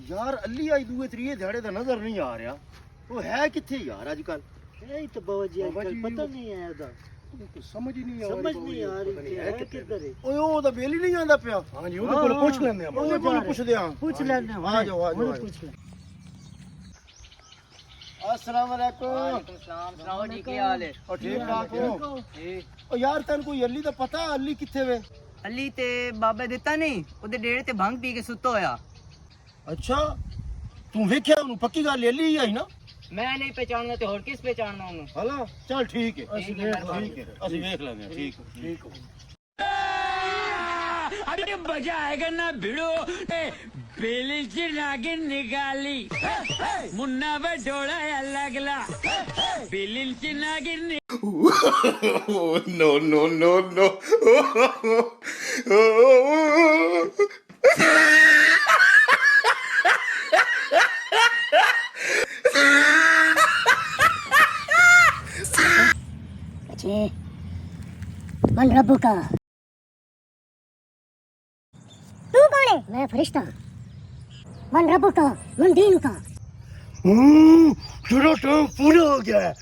यार अली आई दूए त्रिये ध्याड़े दा नजर नहीं आ रहा। वो है किथे यार आजकल? यही तो बाबा जी आजकल पता नहीं है ਉਹਦਾ कुछ समझ ही नहीं आ रही। समझ नहीं आ रही कि है किधर है। ओए ओ दा बेल ही नहीं आंदा पिया। हां जी ਉਹਦੇ ਕੋਲ ਪੁੱਛ ਲੈਂਦੇ ਆ ਉਹਦੇ ਕੋਲ ਪੁੱਛਦੇ ਆ। पूछ लेने आ जाओ आ जाओ। पूछ ले। अस्सलाम वालेकुम। वालेकुम सलाम। सुनाओ जी की हाल है? और ठीक ठाक हो? ओ यार तन कोई अली दा पता अली किथे वे? अली ते बाबे दिता नहीं ओदे डेढ़ ते भंग पी के सुत्ता होया। अच्छा तू वेख्या ओनू? पक्की गल अली ही आई ना? मैं नहीं पहचानना ते होर किस पहचानना ओनू? हला चल ठीक है। ਅਸੀਂ ਵੇਖ ਲਾਂਗੇ। ठीक है ਅਸੀਂ ਵੇਖ ਲਾਂਗੇ। ठीक ठीक अभी मजा आएगा ना भिड़ो बेली से नागिन निकाली मुन्ना बटोड़ा लगला बेली से नागिन no, no, no, no. अच्छे मन रब्बू का। तू कौन है? मैं फरिश्ता। मन रब्बू का मन दीन का। तेरा टाइम पूरा हो गया है।